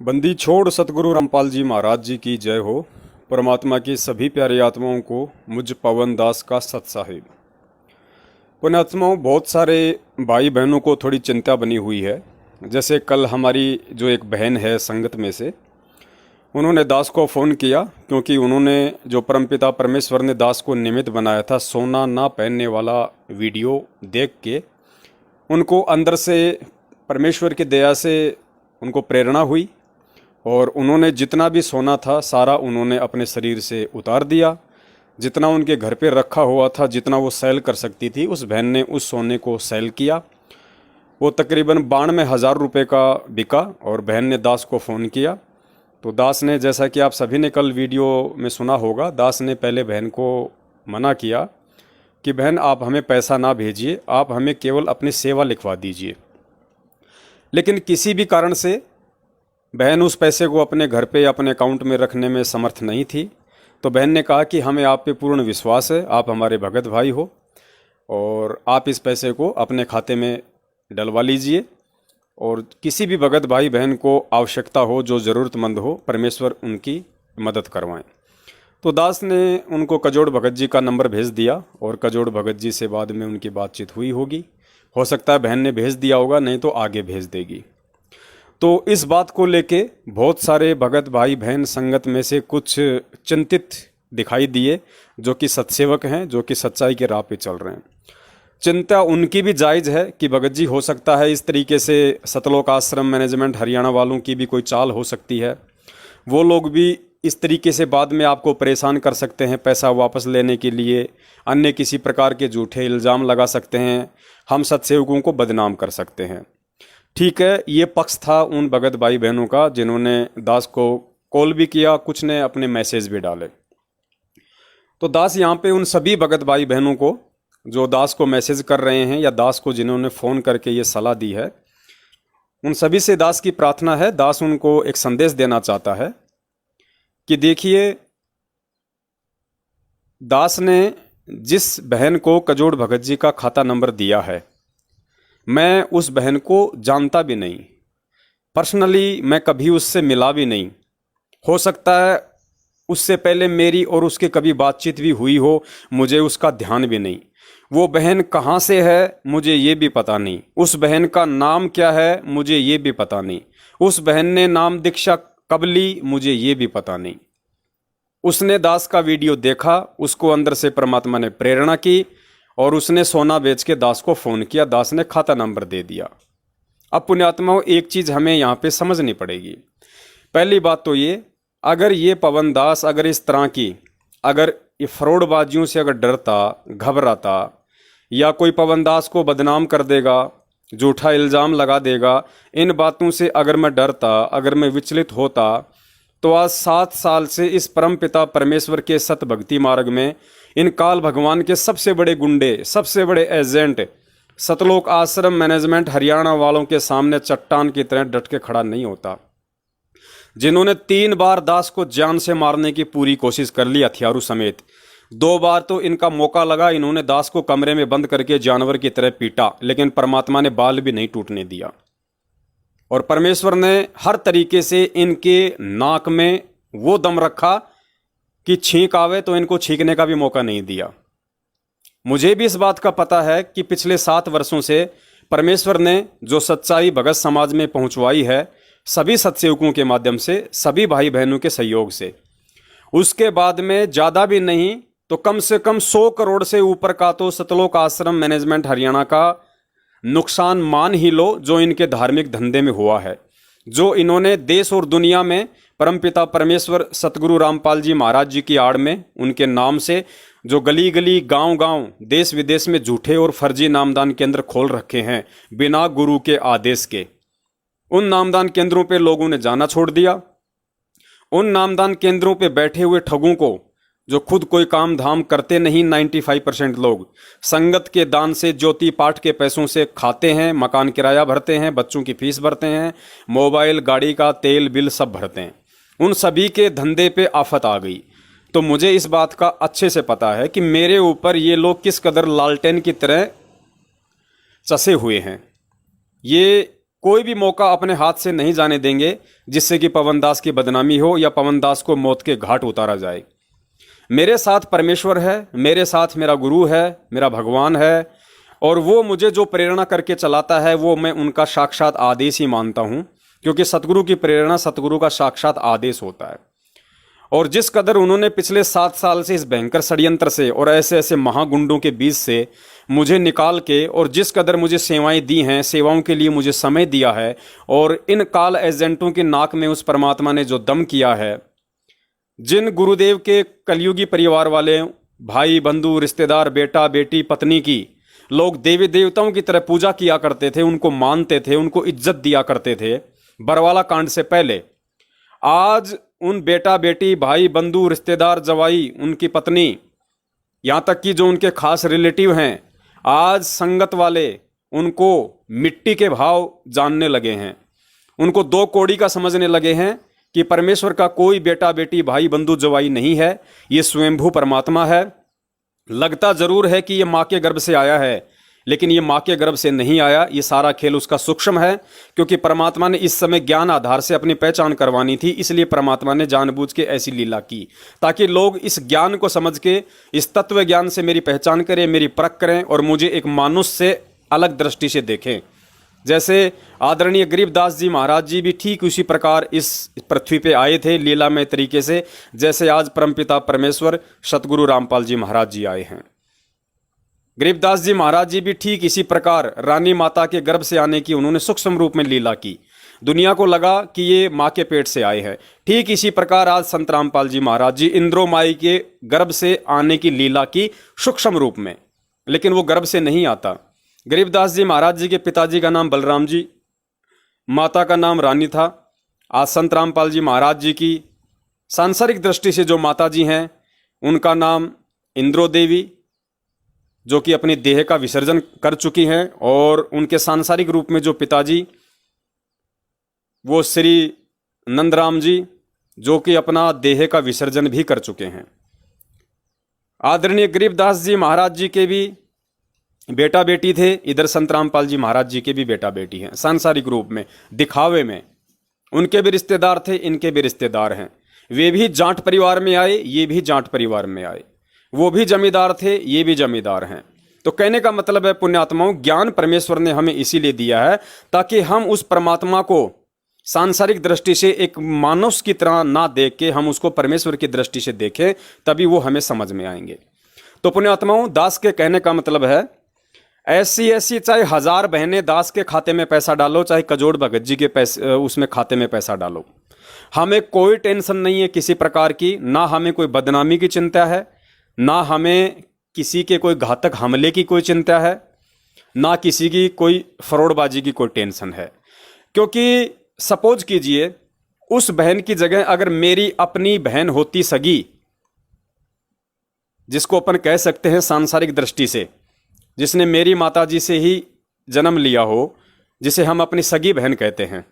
बंदी छोड़ सतगुरु रामपाल जी महाराज जी की जय हो। परमात्मा की सभी प्यारी आत्माओं को मुझ पवन दास का सत साहिब। पुण्यात्माओं, बहुत सारे भाई बहनों को थोड़ी चिंता बनी हुई है। जैसे कल हमारी जो एक बहन है संगत में से, उन्होंने दास को फ़ोन किया क्योंकि उन्होंने जो परमपिता परमेश्वर ने दास को निमित्त बनाया था सोना ना पहनने वाला वीडियो देख के उनको अंदर से परमेश्वर की दया से उनको प्रेरणा हुई और उन्होंने जितना भी सोना था सारा उन्होंने अपने शरीर से उतार दिया। जितना उनके घर पे रखा हुआ था, जितना वो सेल कर सकती थी, उस बहन ने उस सोने को सेल किया। वो तकरीबन 92,000 रुपये का बिका और बहन ने दास को फ़ोन किया। तो दास ने, जैसा कि आप सभी ने कल वीडियो में सुना होगा, दास ने पहले बहन को मना किया कि बहन आप हमें पैसा ना भेजिए, आप हमें केवल अपनी सेवा लिखवा दीजिए। लेकिन किसी भी कारण से बहन उस पैसे को अपने घर पे अपने अकाउंट में रखने में समर्थ नहीं थी। तो बहन ने कहा कि हमें आप पे पूर्ण विश्वास है, आप हमारे भगत भाई हो और आप इस पैसे को अपने खाते में डलवा लीजिए और किसी भी भगत भाई बहन को आवश्यकता हो, जो ज़रूरतमंद हो, परमेश्वर उनकी मदद करवाएं। तो दास ने उनको कजोड़ भगत जी का नंबर भेज दिया और कजोड़ भगत जी से बाद में उनकी बातचीत हुई होगी। हो सकता है बहन ने भेज दिया होगा, नहीं तो आगे भेज देगी। तो इस बात को लेके बहुत सारे भगत भाई बहन संगत में से कुछ चिंतित दिखाई दिए, जो कि सत्सेवक हैं, जो कि सच्चाई के राह पे चल रहे हैं। चिंता उनकी भी जायज़ है कि भगत जी, हो सकता है इस तरीके से सतलोक आश्रम मैनेजमेंट हरियाणा वालों की भी कोई चाल हो सकती है। वो लोग भी इस तरीके से बाद में आपको परेशान कर सकते हैं, पैसा वापस लेने के लिए अन्य किसी प्रकार के झूठे इल्ज़ाम लगा सकते हैं, हम सत्सेवकों को बदनाम कर सकते हैं। ठीक है, ये पक्ष था उन भगत भाई बहनों का जिन्होंने दास को कॉल भी किया, कुछ ने अपने मैसेज भी डाले। तो दास यहाँ पे उन सभी भगत भाई बहनों को जो दास को मैसेज कर रहे हैं या दास को जिन्होंने फ़ोन करके ये सलाह दी है, उन सभी से दास की प्रार्थना है, दास उनको एक संदेश देना चाहता है कि देखिए, दास ने जिस बहन को कजोड़ भगत जी का खाता नंबर दिया है, मैं उस बहन को जानता भी नहीं, पर्सनली मैं कभी उससे मिला भी नहीं। हो सकता है उससे पहले मेरी और उसके कभी बातचीत भी हुई हो, मुझे उसका ध्यान भी नहीं। वो बहन कहाँ से है मुझे ये भी पता नहीं, उस बहन का नाम क्या है मुझे ये भी पता नहीं, उस बहन ने नाम दीक्षा कब ली मुझे ये भी पता नहीं। उसने दास का वीडियो देखा, उसको अंदर से परमात्मा ने प्रेरणा की और उसने सोना बेच के दास को फ़ोन किया, दास ने खाता नंबर दे दिया। अब पुण्यात्माओं, एक चीज़ हमें यहाँ पे समझनी पड़ेगी। पहली बात तो ये, अगर ये पवन दास अगर इस तरह की, अगर ये फ्रॉडबाजियों से अगर डरता, घबराता, या कोई पवन दास को बदनाम कर देगा, झूठा इल्ज़ाम लगा देगा, इन बातों से अगर मैं डरता, अगर मैं विचलित होता, तो आज 7 साल से इस परम पिता परमेश्वर के सत भक्ति मार्ग में इन काल भगवान के सबसे बड़े गुंडे, सबसे बड़े एजेंट सतलोक आश्रम मैनेजमेंट हरियाणा वालों के सामने चट्टान की तरह डट के खड़ा नहीं होता। जिन्होंने 3 बार दास को जान से मारने की पूरी कोशिश कर ली हथियारों समेत, 2 बार तो इनका मौका लगा, इन्होंने दास को कमरे में बंद करके जानवर की तरह पीटा, लेकिन परमात्मा ने बाल भी नहीं टूटने दिया। और परमेश्वर ने हर तरीके से इनके नाक में वो दम रखा कि छींक आवे तो इनको छींकने का भी मौका नहीं दिया। मुझे भी इस बात का पता है कि पिछले 7 वर्षों से परमेश्वर ने जो सच्चाई भगत समाज में पहुंचवाई है, सभी सत्सेवकों के माध्यम से, सभी भाई बहनों के सहयोग से, उसके बाद में ज़्यादा भी नहीं तो कम से कम 100 करोड़ से ऊपर का तो सतलोक आश्रम मैनेजमेंट हरियाणा का नुकसान मान ही लो, जो इनके धार्मिक धंधे में हुआ है, जो इन्होंने देश और दुनिया में परमपिता परमेश्वर सतगुरु रामपाल जी महाराज जी की आड़ में, उनके नाम से जो गली गली, गांव गांव, देश विदेश में झूठे और फर्जी नामदान केंद्र खोल रखे हैं बिना गुरु के आदेश के, उन नामदान केंद्रों पे लोगों ने जाना छोड़ दिया। उन नामदान केंद्रों पे बैठे हुए ठगों को, जो खुद कोई काम धाम करते नहीं, 95% लोग संगत के दान से, ज्योति पाठ के पैसों से खाते हैं, मकान किराया भरते हैं, बच्चों की फीस भरते हैं, मोबाइल, गाड़ी का तेल बिल सब भरते हैं। उन सभी के धंधे पे आफत आ गई। तो मुझे इस बात का अच्छे से पता है कि मेरे ऊपर ये लोग किस कदर लालटेन की तरह चसे हुए हैं। ये कोई भी मौका अपने हाथ से नहीं जाने देंगे जिससे कि पवन दास की बदनामी हो या पवन दास को मौत के घाट उतारा जाए। मेरे साथ परमेश्वर है, मेरे साथ मेरा गुरु है, मेरा भगवान है, और वो मुझे जो प्रेरणा करके चलाता है वो मैं उनका साक्षात आदेश ही मानता हूँ, क्योंकि सतगुरु की प्रेरणा सतगुरु का साक्षात आदेश होता है। और जिस कदर उन्होंने पिछले 7 साल से इस भयंकर षड्यंत्र से और ऐसे ऐसे महागुंडों के बीच से मुझे निकाल के, और जिस कदर मुझे सेवाएं दी हैं, सेवाओं के लिए मुझे समय दिया है, और इन काल एजेंटों के नाक में उस परमात्मा ने जो दम किया है, जिन गुरुदेव के कलयुगी परिवार वाले भाई बंधु रिश्तेदार बेटा बेटी पत्नी की लोग देवी देवताओं की तरह पूजा किया करते थे, उनको मानते थे, उनको इज्जत दिया करते थे बरवाला कांड से पहले, आज उन बेटा बेटी भाई बंधु रिश्तेदार जवाई उनकी पत्नी यहाँ तक कि जो उनके खास रिलेटिव हैं, आज संगत वाले उनको मिट्टी के भाव जानने लगे हैं, उनको 2 कौड़ी का समझने लगे हैं कि परमेश्वर का कोई बेटा बेटी भाई बंधु जवाई नहीं है, ये स्वयंभू परमात्मा है। लगता जरूर है कि ये माँ के गर्भ से आया है, लेकिन ये माँ के गर्भ से नहीं आया, ये सारा खेल उसका सूक्ष्म है, क्योंकि परमात्मा ने इस समय ज्ञान आधार से अपनी पहचान करवानी थी, इसलिए परमात्मा ने जानबूझ के ऐसी लीला की ताकि लोग इस ज्ञान को समझ के, इस तत्व ज्ञान से मेरी पहचान करें, मेरी परख करें और मुझे एक मानुष से अलग दृष्टि से देखें। जैसे आदरणीय गरीबदास जी महाराज जी भी ठीक उसी प्रकार इस पृथ्वी पे आए थे लीलामय तरीके से, जैसे आज परमपिता परमेश्वर सतगुरु रामपाल जी महाराज जी आए हैं। गरीबदास जी महाराज जी भी ठीक इसी प्रकार रानी माता के गर्भ से आने की उन्होंने सूक्ष्म रूप में लीला की, दुनिया को लगा कि ये माँ के पेट से आए हैं। ठीक इसी प्रकार आज संत रामपाल जी महाराज जी इंद्रो माई के गर्भ से आने की लीला की सूक्ष्म रूप में, लेकिन वो गर्भ से नहीं आता। गरीबदास जी महाराज जी के पिताजी का नाम बलराम जी, माता का नाम रानी था। आज संत रामपाल जी महाराज जी की सांसारिक दृष्टि से जो माता जी हैं उनका नाम इंद्रो देवी, जो कि अपनी देह का विसर्जन कर चुकी हैं, और उनके सांसारिक रूप में जो पिताजी वो श्री नंदराम जी, जो कि अपना देह का विसर्जन भी कर चुके हैं। आदरणीय गरीबदास जी महाराज जी के भी बेटा बेटी थे, इधर संत रामपाल जी महाराज जी के भी बेटा बेटी हैं। सांसारिक रूप में दिखावे में उनके भी रिश्तेदार थे, इनके भी रिश्तेदार हैं। वे भी जाट परिवार में आए, ये भी जाट परिवार में आए, वो भी जमींदार थे, ये भी जमींदार हैं। तो कहने का मतलब है पुण्यात्माओं, ज्ञान परमेश्वर ने हमें इसीलिए दिया है ताकि हम उस परमात्मा को सांसारिक दृष्टि से एक मानव की तरह ना देख के हम उसको परमेश्वर की दृष्टि से देखें, तभी वो हमें समझ में आएंगे। तो पुण्यात्माओं, दास के कहने का मतलब है ऐसी ऐसी चाहे 1000 बहनें दास के खाते में पैसा डालो, चाहे कजोड़ भगत जी के पैसे उसमें खाते में पैसा डालो, हमें कोई टेंशन नहीं है किसी प्रकार की, ना हमें कोई बदनामी की चिंता है, ना हमें किसी के कोई घातक हमले की कोई चिंता है, ना किसी की कोई फ्रॉडबाजी की कोई टेंशन है। क्योंकि सपोज कीजिए उस बहन की जगह अगर मेरी अपनी बहन होती सगी, जिसको अपन कह सकते हैं सांसारिक दृष्टि से, जिसने मेरी माताजी से ही जन्म लिया हो, जिसे हम अपनी सगी बहन कहते हैं,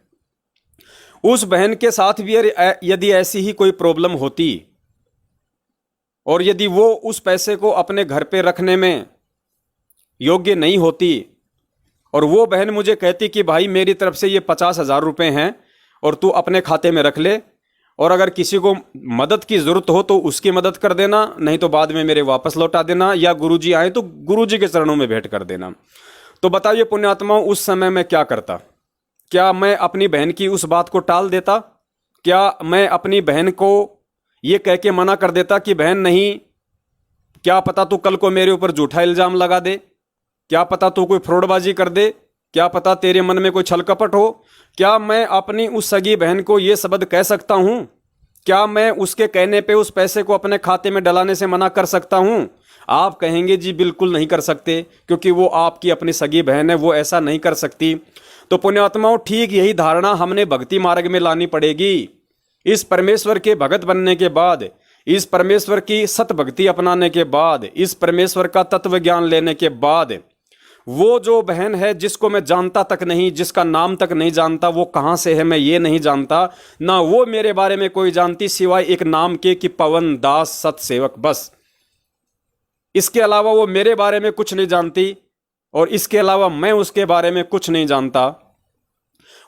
उस बहन के साथ भी यदि ऐसी ही कोई प्रॉब्लम होती और यदि वो उस पैसे को अपने घर पे रखने में योग्य नहीं होती और वो बहन मुझे कहती कि भाई मेरी तरफ से ये 50,000 रुपये हैं और तू अपने खाते में रख ले, और अगर किसी को मदद की ज़रूरत हो तो उसकी मदद कर देना, नहीं तो बाद में मेरे वापस लौटा देना, या गुरुजी आए तो गुरुजी के चरणों में भेंट कर देना। तो बताइए पुण्यात्माओं, उस समय मैं क्या करता? क्या मैं अपनी बहन की उस बात को टाल देता? क्या मैं अपनी बहन को ये कह के मना कर देता कि बहन नहीं, क्या पता तू कल को मेरे ऊपर झूठा इल्ज़ाम लगा दे, क्या पता तू कोई फ्रॉडबाजी कर दे, क्या पता तेरे मन में कोई छल कपट हो? क्या मैं अपनी उस सगी बहन को ये शब्द कह सकता हूँ? क्या मैं उसके कहने पे उस पैसे को अपने खाते में डलाने से मना कर सकता हूँ? आप कहेंगे जी बिल्कुल नहीं कर सकते, क्योंकि वो आपकी अपनी सगी बहन है, वो ऐसा नहीं कर सकती। तो पुण्यात्माओं, ठीक यही धारणा हमने भक्ति मार्ग में लानी पड़ेगी। इस परमेश्वर के भगत बनने के बाद, इस परमेश्वर की सत भक्ति अपनाने के बाद, इस परमेश्वर का तत्व ज्ञान लेने के बाद, वो जो बहन है जिसको मैं जानता तक नहीं, जिसका नाम तक नहीं जानता, वो कहाँ से है मैं ये नहीं जानता, ना वो मेरे बारे में कोई जानती सिवाय एक नाम के कि पवन दास सतसेवक, बस। इसके अलावा वो मेरे बारे में कुछ नहीं जानती और इसके अलावा मैं उसके बारे में कुछ नहीं जानता।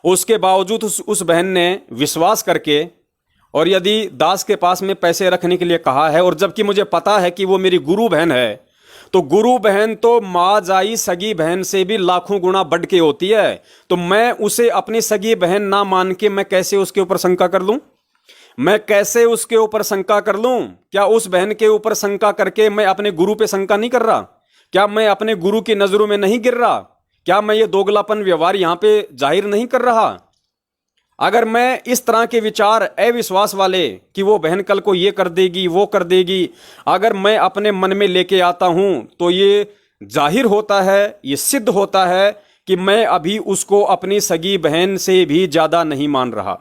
उसके बावजूद उस बहन ने विश्वास करके और यदि दास के पास में पैसे रखने के लिए कहा है, और जबकि मुझे पता है कि वो मेरी गुरु बहन है, तो गुरु बहन तो माँ जाई सगी बहन से भी लाखों गुना बढ़ के होती है, तो मैं उसे अपनी सगी बहन ना मान के मैं कैसे उसके ऊपर शंका कर लूं? मैं कैसे उसके ऊपर शंका कर लूं? क्या उस बहन के ऊपर शंका करके मैं अपने गुरु पे शंका नहीं कर रहा? क्या मैं अपने गुरु की नजरों में नहीं गिर रहा? क्या मैं ये दोगलापन व्यवहार यहां पे जाहिर नहीं कर रहा? अगर मैं इस तरह के विचार अविश्वास वाले कि वो बहन कल को ये कर देगी वो कर देगी, अगर मैं अपने मन में लेके आता हूं, तो ये जाहिर होता है, ये सिद्ध होता है कि मैं अभी उसको अपनी सगी बहन से भी ज्यादा नहीं मान रहा।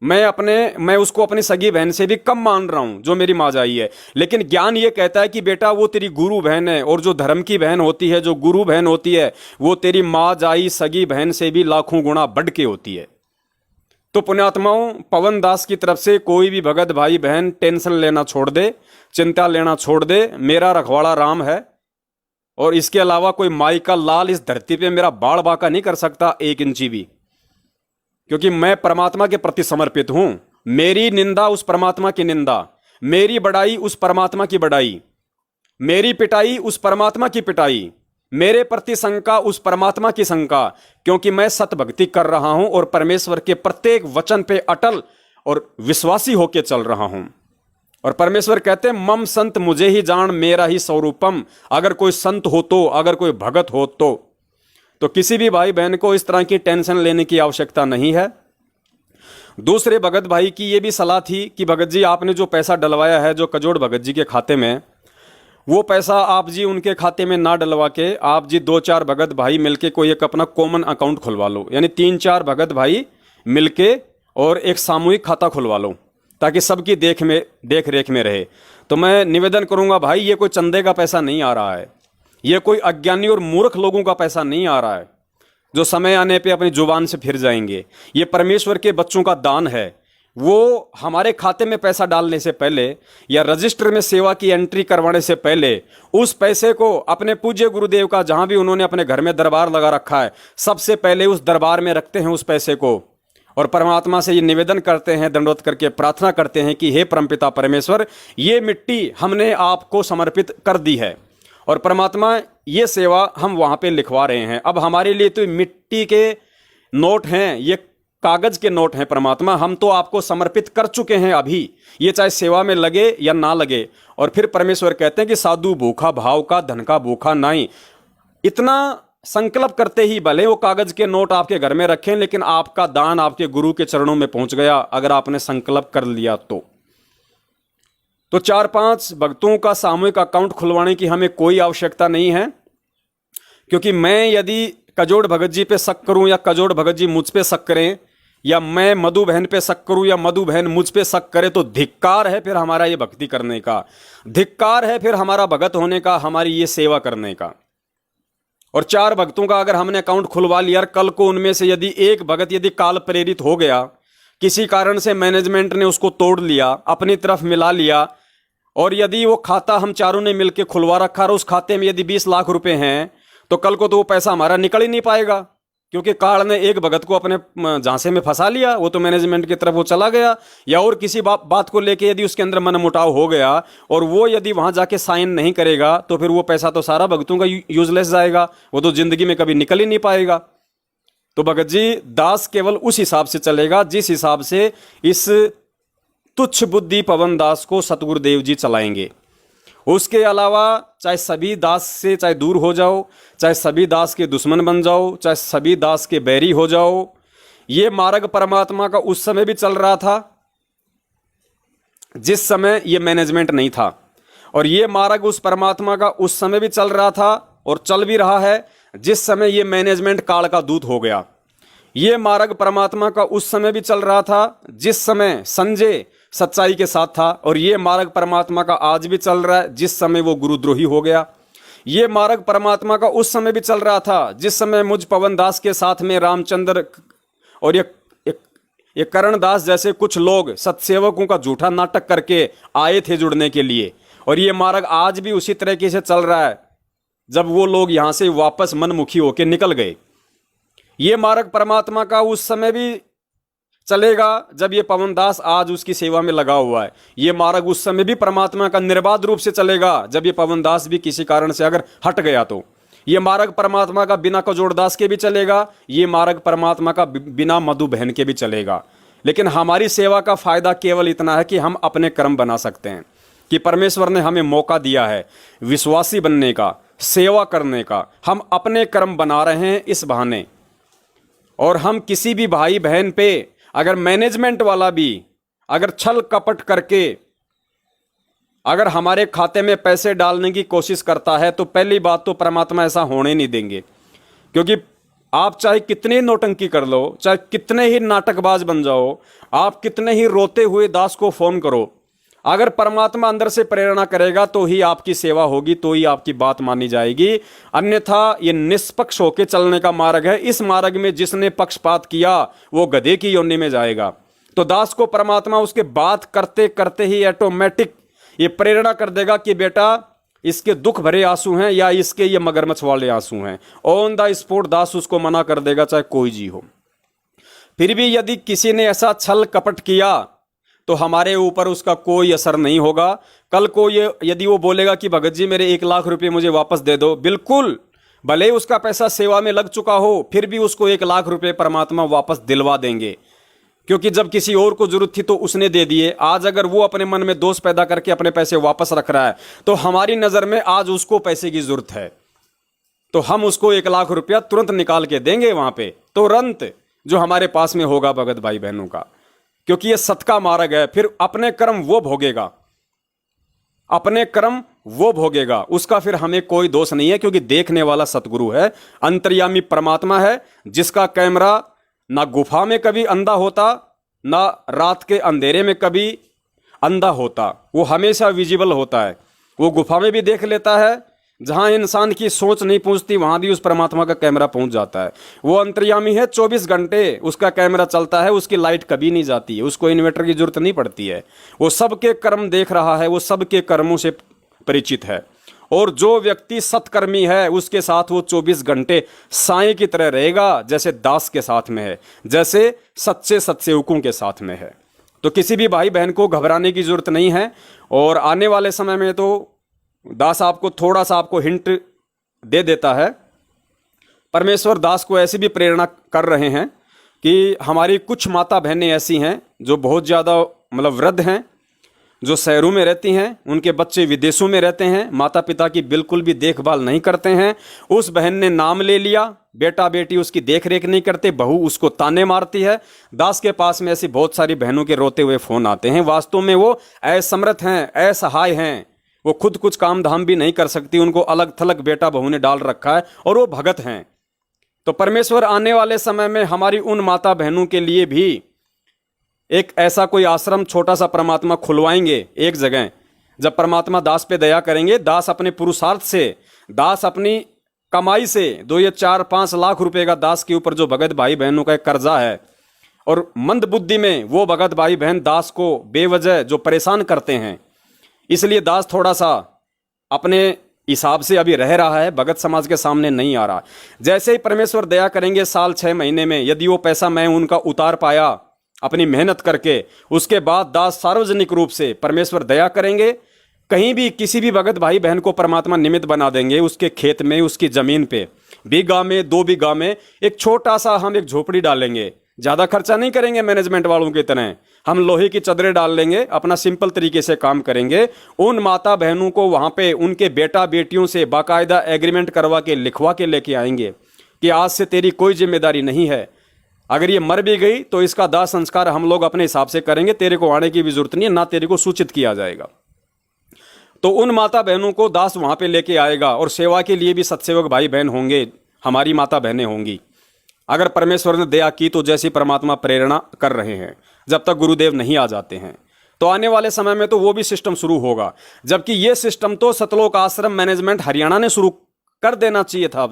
मैं उसको अपनी सगी बहन से भी कम मान रहा हूं, जो मेरी माँ जाई है। लेकिन ज्ञान ये कहता है कि बेटा वो तेरी गुरु बहन है, और जो धर्म की बहन होती है, जो गुरु बहन होती है, वो तेरी माँ जाई सगी बहन से भी लाखों गुना बढ़ के होती है। तो पुण्यात्माओं, पवन दास की तरफ से कोई भी भगत भाई बहन टेंशन लेना छोड़ दे, चिंता लेना छोड़ दे। मेरा रखवाड़ा राम है, और इसके अलावा कोई माई का लाल इस धरती पे मेरा बाड़ बाका नहीं कर सकता 1 इंची भी, क्योंकि मैं परमात्मा के प्रति समर्पित हूं। मेरी निंदा उस परमात्मा की निंदा, मेरी बड़ाई उस परमात्मा की बड़ाई, मेरी पिटाई उस परमात्मा की पिटाई, मेरे प्रति शंका उस परमात्मा की शंका, क्योंकि मैं सत भक्ति कर रहा हूं और परमेश्वर के प्रत्येक वचन पे अटल और विश्वासी होकर चल रहा हूं। और परमेश्वर कहते हैं, मम संत मुझे ही जान मेरा ही स्वरूपम। अगर कोई संत हो तो, अगर कोई भगत हो तो किसी भी भाई बहन को इस तरह की टेंशन लेने की आवश्यकता नहीं है। दूसरे भगत भाई की ये भी सलाह थी कि भगत जी, आपने जो पैसा डलवाया है जो कजोड़ भगत जी के खाते में, वो पैसा आप जी उनके खाते में ना डलवा के आप जी 2-4 भगत भाई मिलके कोई एक अपना कॉमन अकाउंट खुलवा लो। यानी 3-4 भगत भाई मिलके और एक सामूहिक खाता खुलवा लो, ताकि सबकी देख रेख में रहे। तो मैं निवेदन करूंगा भाई, ये कोई चंदे का पैसा नहीं आ रहा है, ये कोई अज्ञानी और मूर्ख लोगों का पैसा नहीं आ रहा है जो समय आने पे अपनी जुबान से फिर जाएंगे। ये परमेश्वर के बच्चों का दान है। वो हमारे खाते में पैसा डालने से पहले या रजिस्टर में सेवा की एंट्री करवाने से पहले उस पैसे को अपने पूज्य गुरुदेव का, जहां भी उन्होंने अपने घर में दरबार लगा रखा है, सबसे पहले उस दरबार में रखते हैं उस पैसे को, और परमात्मा से ये निवेदन करते हैं, दंडवत करके प्रार्थना करते हैं कि हे परमपिता परमेश्वर, ये मिट्टी हमने आपको समर्पित कर दी है, और परमात्मा ये सेवा हम वहां पे लिखवा रहे हैं। अब हमारे लिए तो मिट्टी के नोट हैं, ये कागज के नोट हैं परमात्मा, हम तो आपको समर्पित कर चुके हैं अभी, ये चाहे सेवा में लगे या ना लगे। और फिर परमेश्वर कहते हैं कि साधु भूखा भाव का, धन का भूखा नहीं। इतना संकल्प करते ही भले वो कागज के नोट आपके घर में रखें, लेकिन आपका दान आपके गुरु के चरणों में पहुंच गया अगर आपने संकल्प कर लिया तो 4-5 भक्तों का सामूहिक अकाउंट खुलवाने की हमें कोई आवश्यकता नहीं है, क्योंकि मैं यदि कजोड़ भगत जी पे शक करूं या कजोड़ भगत जी मुझ पे शक करें, या मैं मधु बहन पे शक करूं या मधु बहन मुझ पे शक करे, तो धिक्कार है फिर हमारा ये भक्ति करने का, धिक्कार है फिर हमारा भगत होने का, हमारी ये सेवा करने का। और 4 भक्तों का अगर हमने अकाउंट खुलवा लिया, कल को उनमें से यदि एक भगत यदि काल प्रेरित हो गया, किसी कारण से मैनेजमेंट ने उसको तोड़ लिया, अपनी तरफ मिला लिया, और यदि वो खाता हम चारों ने मिलकर खुलवा रखा और उस खाते में यदि 20 लाख रुपए हैं, तो कल को तो वो पैसा हमारा निकल ही नहीं पाएगा, क्योंकि काल ने एक भगत को अपने झांसे में फंसा लिया, वो तो मैनेजमेंट की तरफ वो चला गया। या और किसी बात को लेके यदि उसके अंदर मनमुटाव हो गया और वो यदि वहां जाके साइन नहीं करेगा, तो फिर वो पैसा तो सारा भक्तों का यूजलेस जाएगा, वो तो जिंदगी में कभी निकल ही नहीं पाएगा। तो भगत जी, दास केवल उस हिसाब से चलेगा जिस हिसाब से इस तुच्छ बुद्धि पवन दास को सतगुरुदेव जी चलाएंगे। उसके अलावा चाहे सभी दास से चाहे दूर हो जाओ, चाहे सभी दास के दुश्मन बन जाओ, चाहे सभी दास के बैरी हो जाओ, ये मार्ग परमात्मा का उस समय भी चल रहा था जिस समय ये मैनेजमेंट नहीं था, और ये मार्ग उस परमात्मा का उस समय भी चल रहा था और चल भी रहा है जिस समय ये मैनेजमेंट काल का दूत हो गया। ये मार्ग परमात्मा का उस समय भी चल रहा था जिस समय संजय सच्चाई के साथ था, और ये मार्ग परमात्मा का आज भी चल रहा है जिस समय वो गुरुद्रोही हो गया। ये मार्ग परमात्मा का उस समय भी चल रहा था जिस समय मुझ पवन दास के साथ में रामचंद्र और ये करण दास जैसे कुछ लोग सत्सेवकों का झूठा नाटक करके आए थे जुड़ने के लिए, और ये मार्ग आज भी उसी तरीके से चल रहा है जब वो लोग यहां से वापस मनमुखी होकर निकल गए। ये मार्ग परमात्मा का उस समय भी चलेगा जब ये पवन दास आज उसकी सेवा में लगा हुआ है। ये मार्ग उस समय भी परमात्मा का निर्बाध रूप से चलेगा जब ये पवन दास भी किसी कारण से अगर हट गया तो। ये मार्ग परमात्मा का बिना कजोड़ दास के भी चलेगा, ये मार्ग परमात्मा का बिना मधु बहन के भी चलेगा। लेकिन हमारी सेवा का फायदा केवल इतना है कि हम अपने कर्म बना सकते हैं, कि परमेश्वर ने हमें मौका दिया है विश्वासी बनने का, सेवा करने का। हम अपने कर्म बना रहे हैं इस बहाने। और हम किसी भी भाई बहन पे अगर मैनेजमेंट वाला भी अगर छल कपट करके अगर हमारे खाते में पैसे डालने की कोशिश करता है तो पहली बात तो परमात्मा ऐसा होने नहीं देंगे। क्योंकि आप चाहे कितनी नौटंकी कर लो, चाहे कितने ही नाटकबाज बन जाओ, आप कितने ही रोते हुए दास को फोन करो, अगर परमात्मा अंदर से प्रेरणा करेगा तो ही आपकी सेवा होगी, तो ही आपकी बात मानी जाएगी। अन्यथा ये निष्पक्ष होकर चलने का मार्ग है। इस मार्ग में जिसने पक्षपात किया वो गधे की योनि में जाएगा। तो दास को परमात्मा उसके बात करते करते ही ऑटोमेटिक ये प्रेरणा कर देगा कि बेटा इसके दुख भरे आंसू हैं या इसके ये मगरमच्छ वाले आंसू हैं। ऑन द स्पॉट दास उसको मना कर देगा, चाहे कोई जी हो। फिर भी यदि किसी ने ऐसा छल कपट किया तो हमारे ऊपर उसका कोई असर नहीं होगा। कल को ये यदि वो बोलेगा कि भगत जी मेरे 1 लाख रुपए मुझे वापस दे दो, बिल्कुल, भले उसका पैसा सेवा में लग चुका हो, फिर भी उसको 1 लाख रुपए परमात्मा वापस दिलवा देंगे। क्योंकि जब किसी और को जरूरत थी तो उसने दे दिए। आज अगर वो अपने मन में दोष पैदा करके अपने पैसे वापस रख रहा है तो हमारी नजर में आज उसको पैसे की जरूरत है, तो हम उसको 1 लाख रुपया तुरंत निकाल के देंगे वहां पे, तुरंत, जो हमारे पास में होगा भगत भाई बहनों का। क्योंकि ये सत का मार्ग है। फिर अपने कर्म वो भोगेगा, अपने कर्म वो भोगेगा, उसका फिर हमें कोई दोष नहीं है। क्योंकि देखने वाला सतगुरु है, अंतर्यामी परमात्मा है, जिसका कैमरा ना गुफा में कभी अंधा होता, ना रात के अंधेरे में कभी अंधा होता, वो हमेशा विजिबल होता है। वो गुफा में भी देख लेता है, जहां इंसान की सोच नहीं पहुंचती वहां भी उस परमात्मा का कैमरा पहुंच जाता है। वो अंतर्यामी है, 24 घंटे उसका कैमरा चलता है, उसकी लाइट कभी नहीं जाती है, उसको इन्वर्टर की जरूरत नहीं पड़ती है। वो सबके कर्म देख रहा है, वो सबके कर्मों से परिचित है। और जो व्यक्ति सत्कर्मी है उसके साथ वो 24 घंटे साईं की तरह रहेगा, जैसे दास के साथ में है, जैसे सच्चे सत्सेवकों के साथ में है। तो किसी भी भाई बहन को घबराने की जरूरत नहीं है। और आने वाले समय में तो दास आपको थोड़ा सा आपको हिंट दे देता है। परमेश्वर दास को ऐसी भी प्रेरणा कर रहे हैं कि हमारी कुछ माता बहनें ऐसी हैं जो बहुत ज़्यादा मतलब वृद्ध हैं, जो शहरों में रहती हैं, उनके बच्चे विदेशों में रहते हैं, माता पिता की बिल्कुल भी देखभाल नहीं करते हैं। उस बहन ने नाम ले लिया, बेटा बेटी उसकी देख रेख नहीं करते, बहू उसको ताने मारती है। दास के पास में ऐसी बहुत सारी बहनों के रोते हुए फोन आते हैं। वास्तव में वो असमर्थ हैं, असहाय हैं, वो खुद कुछ काम धाम भी नहीं कर सकती, उनको अलग थलग बेटा बहू ने डाल रखा है और वो भगत हैं। तो परमेश्वर आने वाले समय में हमारी उन माता बहनों के लिए भी एक ऐसा कोई आश्रम छोटा सा परमात्मा खुलवाएंगे एक जगह। जब परमात्मा दास पे दया करेंगे, दास अपने पुरुषार्थ से, दास अपनी कमाई से 2 या 4-5 लाख रुपए का दास के ऊपर जो भगत भाई बहनों का एक कर्जा है, और मंद बुद्धि में वो भगत भाई बहन दास को बेवजह जो परेशान करते हैं, इसलिए दास थोड़ा सा अपने हिसाब से अभी रह रहा है, भगत समाज के सामने नहीं आ रहा। जैसे ही परमेश्वर दया करेंगे, साल 6 महीने में यदि वो पैसा मैं उनका उतार पाया अपनी मेहनत करके, उसके बाद दास सार्वजनिक रूप से परमेश्वर दया करेंगे, कहीं भी किसी भी भगत भाई बहन को परमात्मा निमित्त बना देंगे, उसके खेत में, उसकी जमीन पे, बीघा में 2 बीघा में एक छोटा सा हम एक झोपड़ी डालेंगे। ज़्यादा खर्चा नहीं करेंगे मैनेजमेंट वालों की तरह, हम लोहे की चदरें डाल लेंगे, अपना सिंपल तरीके से काम करेंगे। उन माता बहनों को वहाँ पे उनके बेटा बेटियों से बाकायदा एग्रीमेंट करवा के लिखवा के लेके आएंगे कि आज से तेरी कोई जिम्मेदारी नहीं है, अगर ये मर भी गई तो इसका दाह संस्कार हम लोग अपने हिसाब से करेंगे, तेरे को आने की भी जरूरत नहीं है, ना तेरे को सूचित किया जाएगा। तो उन माता बहनों को दास वहाँ पे लेके आएगा। और सेवा के लिए भी सत्सेवक भाई बहन होंगे, हमारी माता बहनें होंगी। अगर परमेश्वर ने दया की तो जैसी परमात्मा प्रेरणा कर रहे हैं, जब तक गुरुदेव नहीं आ जाते हैं, तो आने वाले समय में तो वो भी सिस्टम शुरू होगा। जबकि ये सिस्टम तो सतलोक आश्रम मैनेजमेंट हरियाणा ने शुरू कर देना चाहिए था,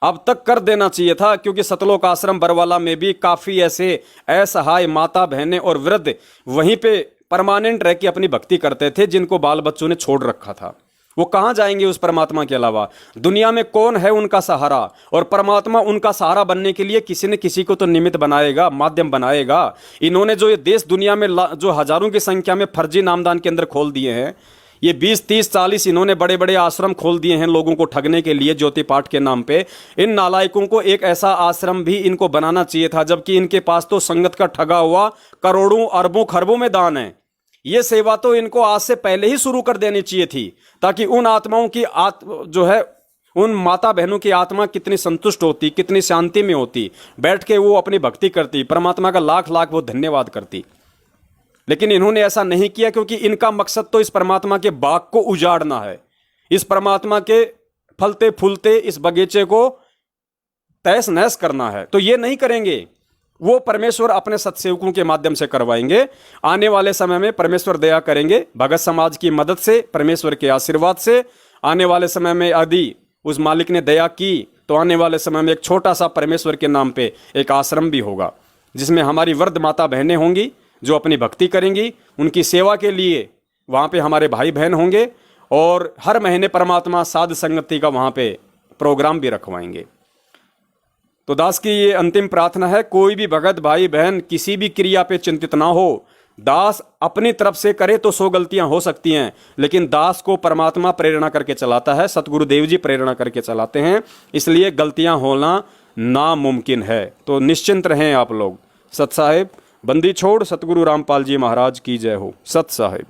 अब तक कर देना चाहिए था। क्योंकि सतलोक आश्रम बरवाला में भी काफ़ी ऐसे असहाय माता बहनें और वृद्ध वहीं पे परमानेंट रह के अपनी भक्ति करते थे, जिनको बाल बच्चों ने छोड़ रखा था। वो कहाँ जाएंगे उस परमात्मा के अलावा? दुनिया में कौन है उनका सहारा? और परमात्मा उनका सहारा बनने के लिए किसी न किसी को तो निमित्त बनाएगा, माध्यम बनाएगा। इन्होंने जो ये देश दुनिया में जो हजारों की संख्या में फर्जी नामदान केंद्र खोल दिए हैं, ये 20, 30, 40 इन्होंने बड़े बड़े आश्रम खोल दिए हैं लोगों को ठगने के लिए ज्योति पाठ के नाम पे। इन नालायकों को एक ऐसा आश्रम भी इनको बनाना चाहिए था, जबकि इनके पास तो संगत का ठगा हुआ करोड़ों अरबों खरबों में दान है। ये सेवा तो इनको आज से पहले ही शुरू कर देनी चाहिए थी, ताकि उन आत्माओं की जो है उन माता बहनों की आत्मा कितनी संतुष्ट होती, कितनी शांति में होती, बैठ के वो अपनी भक्ति करती, परमात्मा का लाख लाख वो धन्यवाद करती। लेकिन इन्होंने ऐसा नहीं किया, क्योंकि इनका मकसद तो इस परमात्मा के बाग को उजाड़ना है, इस परमात्मा के फलते फूलते इस बगीचे को तहस नहस करना है। तो ये नहीं करेंगे, वो परमेश्वर अपने सत्सेवकों के माध्यम से करवाएंगे। आने वाले समय में परमेश्वर दया करेंगे, भगत समाज की मदद से, परमेश्वर के आशीर्वाद से। आने वाले समय में यदि उस मालिक ने दया की तो आने वाले समय में एक छोटा सा परमेश्वर के नाम पे एक आश्रम भी होगा, जिसमें हमारी वृद्ध माता बहनें होंगी जो अपनी भक्ति करेंगी। उनकी सेवा के लिए वहाँ पे हमारे भाई बहन होंगे, और हर महीने परमात्मा साध संगति का वहाँ पे प्रोग्राम भी रखवाएंगे। तो दास की ये अंतिम प्रार्थना है, कोई भी भगत भाई बहन किसी भी क्रिया पे चिंतित ना हो। दास अपनी तरफ से करे तो 100 गलतियां हो सकती हैं, लेकिन दास को परमात्मा प्रेरणा करके चलाता है, सतगुरुदेव जी प्रेरणा करके चलाते हैं, इसलिए गलतियां होना नामुमकिन है। तो निश्चिंत रहें आप लोग। सत साहिब बंदी छोड़ सतगुरु रामपाल जी महाराज की जय हो। सत साहिब।